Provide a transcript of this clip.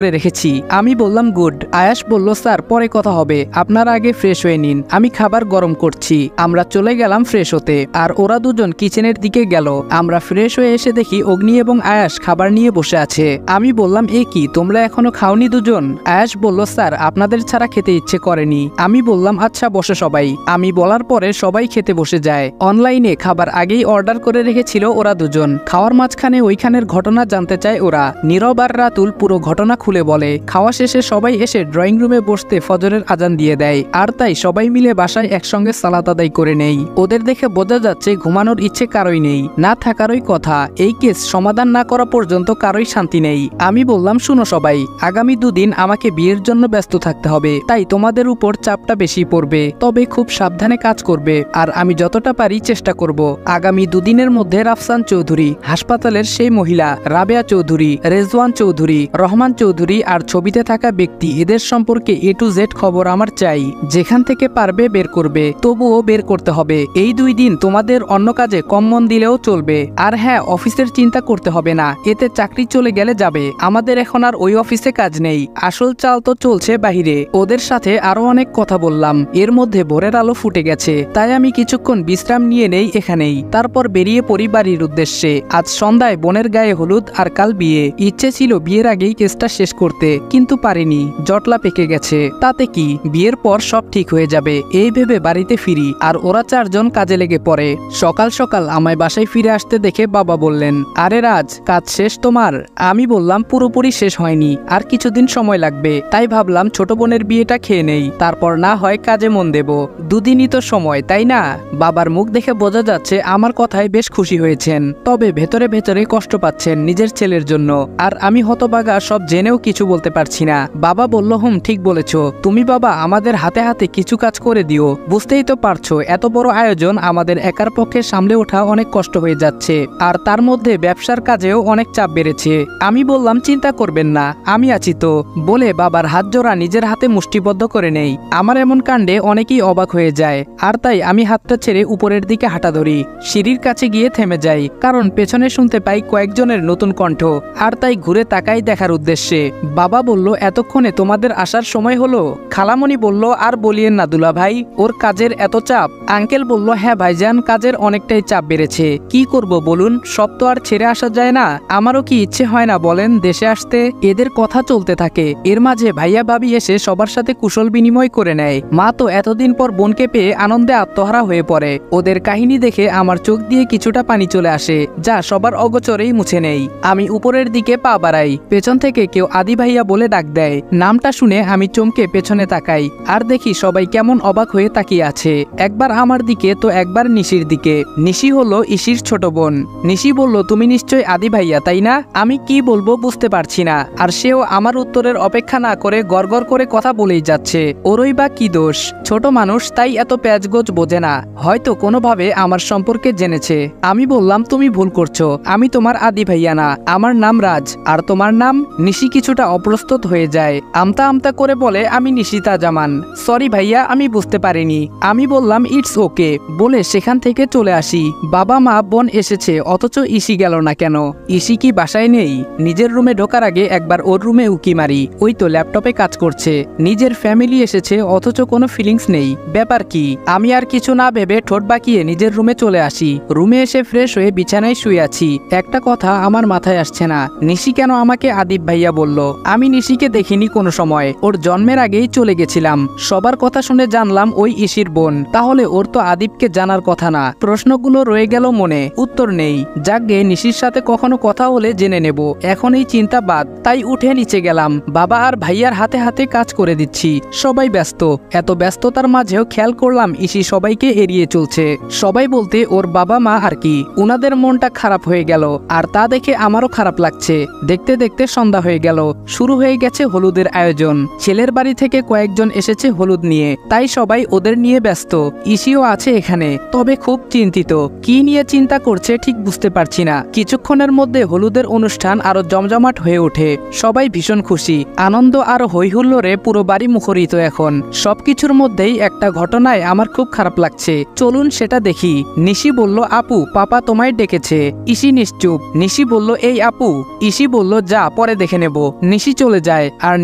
রেখেছি। আমি বললাম গুড। আয়াস বলল স্যার পরে কথা হবে, আপনারা আগে ফ্রেশ হয়ে নিন, আমি খাবার গরম করছি। আমরা চলে গেলাম ফ্রেশ হতে, আর ওরা দুজন কিচেনের দিকে গেল। আমরা ফ্রেশ হয়ে এসে দেখি অগ্নি এবং আয়াস খাবার নিয়ে বসে আছে। আমি বললাম এ কি, তোমরা এখনো খাওনি দুজন? আয়াস বলল স্যার আপনাদের ছাড়া খেতে ইচ্ছে করেনি। আমি বললাম আচ্ছা বসে সবাই। আমি বলার পরে সবাই খেতে বসে যায়। অনলাইনে খাবার আগেই অর্ডার করে রেখেছিল ওরা দুজন। খাওয়ার মাঝখানে ওইখানের ঘটনা জানতে চায় ওরা। নীরব আর রাতুল পুরো ঘটনা খুলে বলে। খাওয়া শেষে সবাই এসে ড্রয়িং রুমে বসতে ফজরের আজান দিয়ে দেয়, আর তাই সবাই মিলে বাসায় একসঙ্গে সালাত আদায় করে নেই। ওদের দেখে বোঝা যাচ্ছে ঘুমানোর ইচ্ছে কারোই নেই, না থাকারই কথা। এই কেস সমাধান না করা পর্যন্ত কারোই শান্তি নেই। আমি বললাম শুনো সবাই, আগামী দুদিন আমাকে বিয়ের জন্য ব্যস্ত থাকতে হবে, তাই তোমাদের উপর চাপটা বেশি পড়বে, তবে খুব সাবধানে কাজ করবে, আর আমি যতটা পারি চেষ্টা করব। আগামী দুদিনের মধ্যে রাফসান চৌধুরী, হাসপাতালের সেই মহিলা, রাবেয়া চৌধুরী, রেজওয়ান চৌধুরী, রহমান চৌধুরী আর ছবিতে থাকা ব্যক্তি, এদের সম্পর্কে A to Z খবর আমার চাই। যেখান থেকে পারবে বের করবে, তবুও বের করতে হবে। এই 2 দিন তোমাদের অন্য কাজে কম মন দিলেও চলবে। আর হ্যাঁ, অফিসের চিন্তা করতে হবে না, এতে চাকরি চলে গেলে যাবে। আমাদের এখন আর ওই অফিসে কাজ নেই, আসল চাল তো চলছে বাহিরে। ওদের সাথে আরো অনেক কথা বললাম, এর মধ্যে ভোরের আলো ফুটে গেছে, তাই আমি কিছুক্ষণ বিশ্রাম নিয়ে নেই এখানেই। তারপর বেরিয়ে পড়ি বাড়ির উদ্দেশ্যে। আজ সন্ধ্যায় বোনের গায়ে হলুদ আর কাল বিয়ে। ইচ্ছে ছিল বিয়ের আগেই কেসটা শেষ করতে, কিন্তু পারিনি, জটলা পেকে গেছে। তাতে কি, বিয়ের পর সব ঠিক হয়ে যাবে, এই ভেবে বাড়িতে ফিরি, আর ওরা 4 জন কাজে লেগে পড়ে। সকাল সকাল আমায় বাসায় ফিরে আসতে দেখে বাবা বললেন, আরে রাজ, কাজ শেষ তোমার? আমি বললাম পুরোপুরি শেষ হয়নি, আর কিছুদিন সময় লাগবে, তাই ভাবলাম ছোট বোনের বিয়েটা খেয়ে নেই, তারপর না হয় কাজে মন দেব। 2 দিনই তো সময়, তাই না? বাবার মুখ দেখে বোঝা যাচ্ছে আমার কথায় বেশ খুশি হয়েছেন, তবে ভেতরে ভেতরে কষ্ট পাচ্ছেন নিজের ছেলের জন্য। আর আমি হতবাগা, সব জেনেও কিছু বলতে পারছি না। বাবা বলল ঠিক বলেছ তুমি বাবা, আমাদের হাতে হাতে কিছু কাজ করে দিও। বুঝতেই তো পারছো এত বড় আয়োজন আমাদের একার পক্ষে সামলে ওঠা অনেক কষ্ট হয়ে যাচ্ছে, আর তার মধ্যে ব্যবসার কাজেও অনেক চাপ বেড়েছে। আমি বললাম চিন্তা করবেন না, আমি আছি তো, বলে বাবার হাত জোড়া নিজের হাতে মুষ্টিবদ্ধ করে নেই। আমার এমন কাণ্ডে অনেকেই অবাক হয়ে যায়, আর তাই আমি হাতটা ছেড়ে উপরের দিকে হাঁটা ধরি। সিঁড়ির কাছে গিয়ে থেমে যাই, কারণ পেছনে শুনতে পাই কয়েকজনের নতুন কণ্ঠ, আর তাই ঘুরে তাকাই দেখার উদ্দেশ্যে। বাবা বলল এতক্ষণে তোমাদের আসার সময় হলো? খালামণি বলল আর বলিয়েন না দুলা ভাই, ওর কাজের এত চাপ। আঙ্কেল বলল হ্যাঁ ভাইজান, কাজের অনেকটাই চাপ বেড়েছে, কি করব বলুন, সব তো আর ছেড়ে আসা যায় না। আমারও কি ইচ্ছে হয় না বলেন দেশে আসতে? এদের কথা চলতে থাকে, এর মাঝে ভাইয়া ভাবি এসে সবার সাথে কুশল বিনিময় করে নেয়। মা তো এতদিন পর বোনকে পেয়ে আনন্দে আত্মহারা হয়ে পড়ে। ওদের কাহিনী দেখে আমার চোখ দিয়ে কিছুটা পানি চলে আসে, যা সবার অগোচরেই মুছে নেই। আমি উপরের দিকে পা বাড়াই, পেছন থেকে কেউ আদি ভাইয়া বলে ডাক দেয়। নামটা শুনে আমি চমকে পেছনে তাকাই, আর দেখি সবাই কেমন অবাক হয়ে তাকিয়ে আছে, একবার আমার দিকে তো একবার নিশির দিকে। নিশি হলো ইসির ছোট বোন। নিশি বলল তুমি নিশ্চয়ই আদি ভাইয়া তাই না? আমি কি বলবো বুঝতে পারছি না, আর সেও আমার উত্তরের অপেক্ষা না করে গড়গড় করে কথা বলেই যাচ্ছে। ওরই বা কি দোষ, ছোট মানুষ তাই এত প্যাচগোজ বোঝে না, হয়তো কোনোভাবে আমার সম্পর্কে জেনেছে। আমি বললাম তুমি ভুল করছো, আমি তোমার আদি ভাইয়া না, আমার নাম রাজ। আর তোমার নাম? নিশি কিছুটা অপ্রস্তুত হয়ে যায়, আমতা আমতা করে বলে আমি নিশিতা জামান। সরি ভাইয়া, আমি বুঝতে পারিনি। আমি বললাম ইটস ওকে বলে সেখান থেকে চলে আসি। বাবা মা বোন এসেছে, অথচ ইসি গেল না কেন? ইসি কি বাসায় নেই? নিজের রুমে ঢোকার আগে একবার ওর রুমে উকি মারি, ওই তো ল্যাপটপে কাজ করছে। নিজের ফ্যামিলি এসেছে অথচ কোনো ফিলিংস নেই, ব্যাপার কি? আমি আর কিছু না ভেবে ঠোঁট বাঁকিয়ে নিজের রুমে চলে আসি। রুমে এসে ফ্রেশ হয়ে বিছানায় শুয়ে আছি। একটা কথা আমার মাথায় আসছে না, নিশি কেন আমাকে আদিব ভাইয়া বলল? আমি নিশিকে দেখিনি কোনো সময়, ওর জন্মের আগেই চলে গেছিলাম। সবার কথা শুনে জানলাম ওই ইসির বোন, তাহলে ওর তো আদিবকে জানার কথা না। প্রশ্নগুলো রয়ে গেল মনে, উত্তর নেই। যাকগে, নিশির সাথে কখনো কথা হলে জেনে নেব, এখন এই চিন্তা বাদ। তাই উঠে নিচে গেলাম, বাবা আর ভাইয়ার হাতে হাতে কাজ করে দিচ্ছি। সবাই ব্যস্ত, এত ব্যস্ততার মাঝেও খেয়াল করলাম ইসি সবাইকে এড়িয়ে চলছে। সবাই বলতে ওর বাবা মা আর কি, উনাদের মনটা খারাপ হয়ে গেল, আর তা দেখে আমারও খারাপ লাগছে। দেখতে দেখতে সন্ধ্যা হয়ে গেল, শুরু হয়ে গেছে হলুদের আয়োজন। ছেলের বাড়ি থেকে কয়েকজন এসেছে হলুদ নিয়ে, তাই সবাই ওদের নিয়ে ব্যস্ত। ইসিও আছে এখানে, তবে খুব চিন্তিত। কি নিয়ে চিন্তা করছে ঠিক বুঝতে পারছি না। কিছুক্ষণের মধ্যে হলুদের অনুষ্ঠান আরো জমজমাট হয়ে ওঠে। সবাই ভীষণ খুশি, আনন্দ আর হৈহুল্লোড়ে পুরো বাড়ি মুখরিত। এখন সবকিছুর মধ্যেই একটা ঘটনায় আমার খুব খারাপ লাগছে, চলুন সেটা দেখি। নিশি বলল আপু, পাপা তোমায় ডেকেছে। ইসি নিশ্চুপ। নিশি বলল এই আপু। ইসি বলল যা, পরে দেখে নেব। নিশি চলে যায় আর